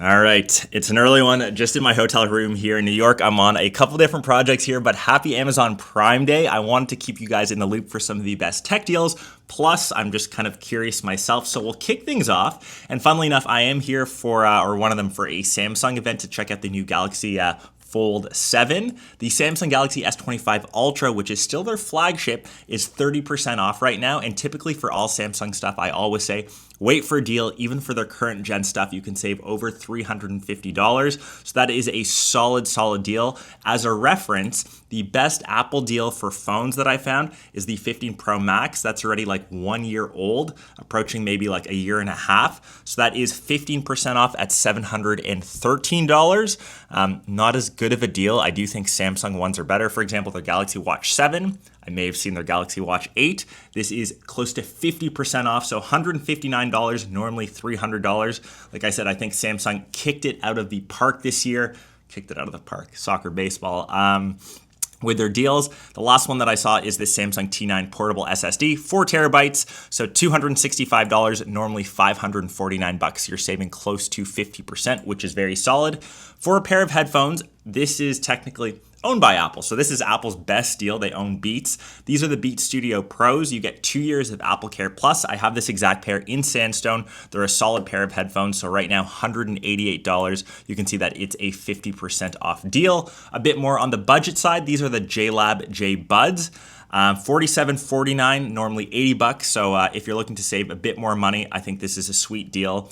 All right, it's an early one just in my hotel room here in New York. I'm on a couple different projects here, but happy Amazon Prime Day. I wanted to keep you guys in the loop for some of the best tech deals. Plus, I'm just kind of curious myself, so we'll kick things off. And funnily enough, I am here for, or one of them for a Samsung event to check out the new Galaxy Fold 7. The Samsung Galaxy S25 Ultra, which is still their flagship, is 30% off right now. And typically for all Samsung stuff, I always say, wait for a deal. Even for their current gen stuff, you can save over $350. So that is a solid deal. As a reference, the best Apple deal for phones that I found is the 15 Pro Max. That's already like 1 year old, approaching maybe like a year and a half. So that is 15% off at $713. Not as good of a deal. I do think Samsung ones are better. For example, the Galaxy Watch 7. I may have seen their Galaxy Watch 8. This is close to 50% off, so $159, normally $300. Like I said, I think Samsung kicked it out of the park this year. Kicked it out of the park, soccer, baseball. With their deals. The last one that I saw is this Samsung T9 portable SSD, 4 terabytes, so $265, normally $549. You're saving close to 50%, which is very solid. For a pair of headphones, this is technically owned by Apple. So this is Apple's best deal. They own Beats. These are the Beats Studio Pros. You get 2 years of Apple Care Plus. I have this exact pair in sandstone. They're a solid pair of headphones. So right now, $188. You can see that it's a 50% off deal. A bit more on the budget side. These are the JLab J Buds. $47.49, normally $80. So if you're looking to save a bit more money, I think this is a sweet deal.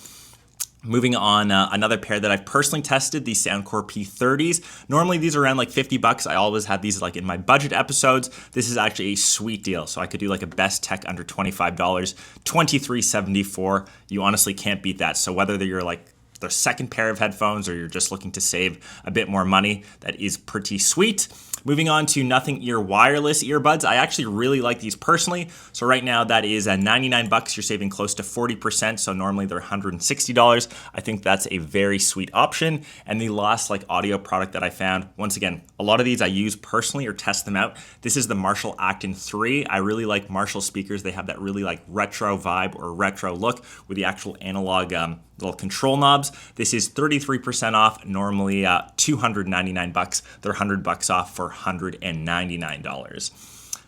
Moving on, another pair that I've personally tested, the Soundcore P30s. Normally these are around like $50. I always have these like in my budget episodes. This is actually a sweet deal. So I could do like a best tech under $25, $23.74. You honestly can't beat that. So whether you're like the second pair of headphones or you're just looking to save a bit more money, that is pretty sweet. Moving on to Nothing Ear wireless earbuds. I actually really like these personally. So right now that is $99. You're saving close to 40%. So normally they're $160. I think that's a very sweet option. And the last like audio product that I found, once again, a lot of these I use personally or test them out. This is the Marshall Acton 3. I really like Marshall speakers. They have that really like retro vibe or retro look with the actual analog little control knobs. This is 33% off, normally $299. They're $100 off for $199.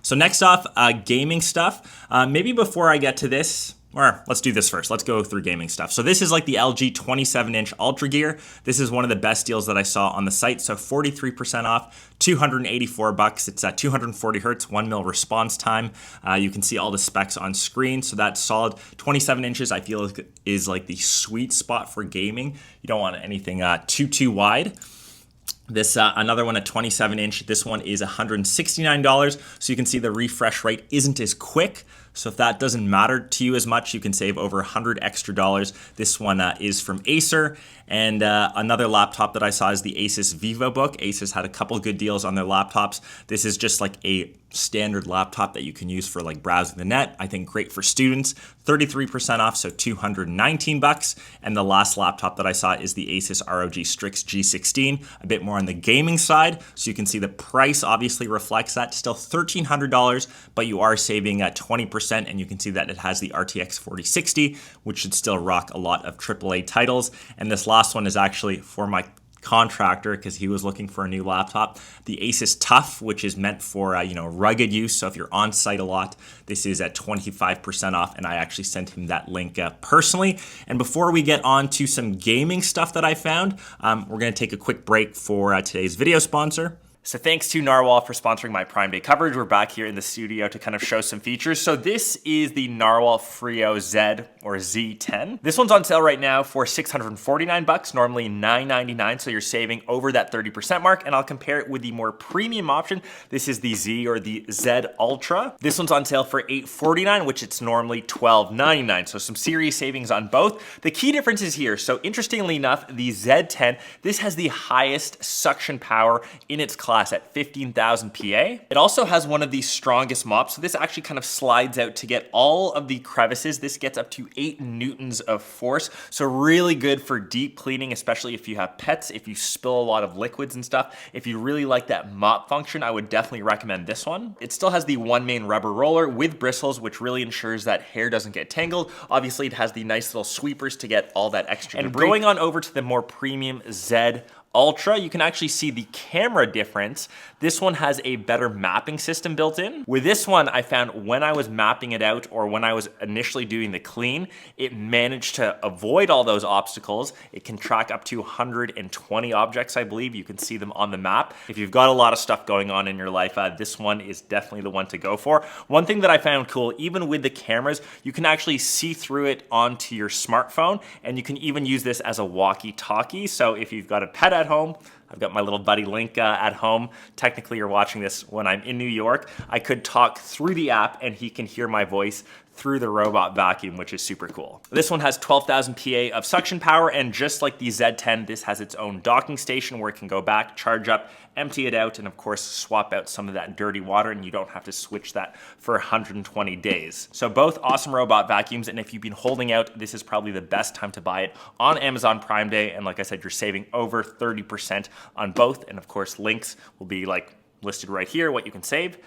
So next off, gaming stuff. Maybe before I get to this, or let's do this first. Let's go through gaming stuff. So this is like the LG 27-inch Ultra Gear. This is one of the best deals that I saw on the site. So 43% off, $284. It's at 240 hertz, 1 mil response time. You can see all the specs on screen. So that's solid. 27 inches, I feel is like the sweet spot for gaming. You don't want anything too wide. This another one at 27 inch. This one is $169. So you can see the refresh rate isn't as quick. So if that doesn't matter to you as much, you can save over $100 extra. This one is from Acer. And another laptop that I saw is the Asus VivoBook. Asus had a couple good deals on their laptops. This is just like a standard laptop that you can use for like browsing the net. I think great for students. 33% off, so $219. And the last laptop that I saw is the Asus ROG Strix G16, a bit more on the gaming side. So you can see the price obviously reflects that. Still $1,300, but you are saving at 20%. And you can see that it has the RTX 4060, which should still rock a lot of AAA titles. And this last one is actually for my contractor because he was looking for a new laptop. The Asus TUF, which is meant for rugged use. So if you're on site a lot, this is at 25% off, and I actually sent him that link personally. And before we get on to some gaming stuff that I found, we're going to take a quick break for today's video sponsor. So thanks to Narwhal for sponsoring my Prime Day coverage. We're back here in the studio to kind of show some features. So this is the Narwhal Frio Z or Z10. This one's on sale right now for $649, normally $999. So you're saving over that 30% mark. And I'll compare it with the more premium option. This is the Z or the Z Ultra. This one's on sale for $849, which it's normally $1299. So some serious savings on both. The key difference is here. So interestingly enough, the Z10, this has the highest suction power in its class class at 15,000 PA. It also has one of the strongest mops, so this actually kind of slides out to get all of the crevices. This gets up to 8 newtons of force, so really good for deep cleaning, especially if you have pets, if you spill a lot of liquids and stuff. If you really like that mop function, I would definitely recommend this one. It still has the one main rubber roller with bristles, which really ensures that hair doesn't get tangled. Obviously, it has the nice little sweepers to get all that extra debris. And going on over to the more premium Z Ultra, you can actually see the camera difference. This one has a better mapping system built in. With this one, I found when I was mapping it out or when I was initially doing the clean, it managed to avoid all those obstacles. It can track up to 120 objects, I believe. You can see them on the map. If you've got a lot of stuff going on in your life, this one is definitely the one to go for. One thing that I found cool, even with the cameras, you can actually see through it onto your smartphone, and you can even use this as a walkie-talkie. So if you've got a pet at home, I've got my little buddy Link at home. Technically, you're watching this when I'm in New York. I could talk through the app and he can hear my voice through the robot vacuum, which is super cool. This one has 12,000 PA of suction power, and just like the Z10, this has its own docking station where it can go back, charge up, empty it out, and of course swap out some of that dirty water, and you don't have to switch that for 120 days. So both awesome robot vacuums, and if you've been holding out, this is probably the best time to buy it on Amazon Prime Day, and like I said, you're saving over 30% on both, and of course links will be like listed right here, what you can save.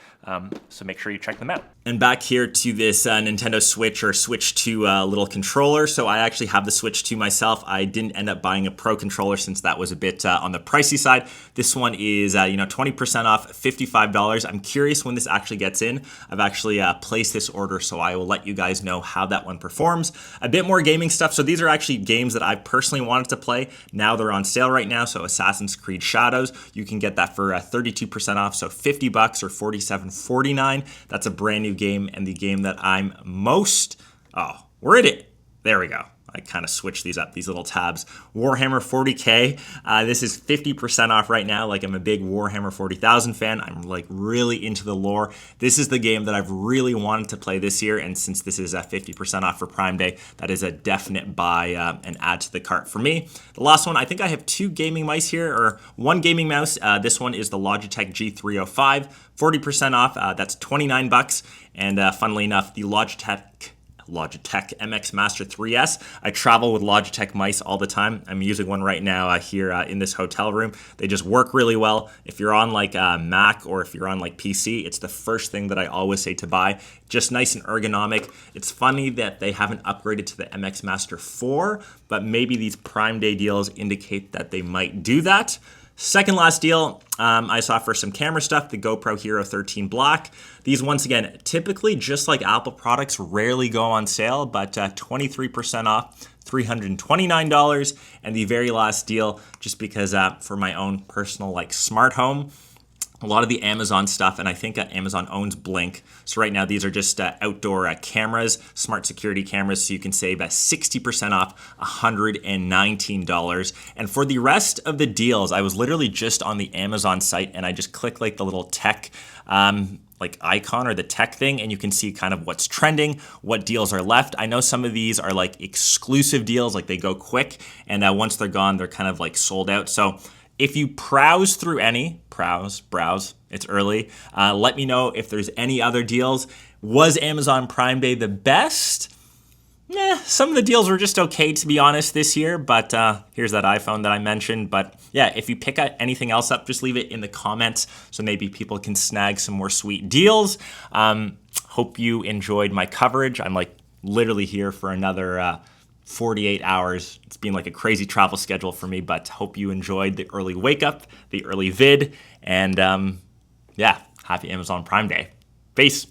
So make sure you check them out. And back here to this Nintendo Switch or Switch 2 little controller. So I actually have the Switch 2 myself. I didn't end up buying a Pro controller since that was a bit on the pricey side. This one is 20% off, $55. I'm curious when this actually gets in. I've actually placed this order, so I will let you guys know how that one performs. A bit more gaming stuff. So these are actually games that I personally wanted to play. Now they're on sale right now. So Assassin's Creed Shadows, you can get that for 32% off. So $50 or $47.49. That's a brand new game, and the game that I'm most, where is it? There we go. I kind of switched these up, these little tabs. Warhammer 40K. This is 50% off right now. Like, I'm a big Warhammer 40,000 fan. I'm like really into the lore. This is the game that I've really wanted to play this year, and since this is 50% off for Prime Day, that is a definite buy and add to the cart for me. The last one, I think I have 2 gaming mice here, or 1 gaming mouse. This one is the Logitech G305, 40% off. That's $29, and funnily enough, the Logitech MX Master 3S. I travel with Logitech mice all the time. I'm using one right now here in this hotel room. They just work really well. If you're on like Mac or if you're on like PC, it's the first thing that I always say to buy. Just nice and ergonomic. It's funny that they haven't upgraded to the MX Master 4, but maybe these Prime Day deals indicate that they might do that. Second last deal I saw for some camera stuff, the GoPro Hero 13 Black. These, once again, typically just like Apple products, rarely go on sale, but 23% off, $329. And the very last deal, just because for my own personal like smart home, a lot of the Amazon stuff, and I think Amazon owns Blink. So right now, these are just outdoor cameras, smart security cameras, so you can save 60% off, $119. And for the rest of the deals, I was literally just on the Amazon site, and I just clicked like the little tech like icon or the tech thing, and you can see kind of what's trending, what deals are left. I know some of these are like exclusive deals, like they go quick, and once they're gone, they're kind of like sold out. So if you browse through any, browse, it's early, let me know if there's any other deals. Was Amazon Prime Day the best? Some of the deals were just okay, to be honest, this year, but here's that iPhone that I mentioned. But yeah, if you pick anything else up, just leave it in the comments so maybe people can snag some more sweet deals. Hope you enjoyed my coverage. I'm like literally here for another 48 hours. It's been like a crazy travel schedule for me, but hope you enjoyed the early wake up, the early vid, and yeah, happy Amazon Prime Day. Peace.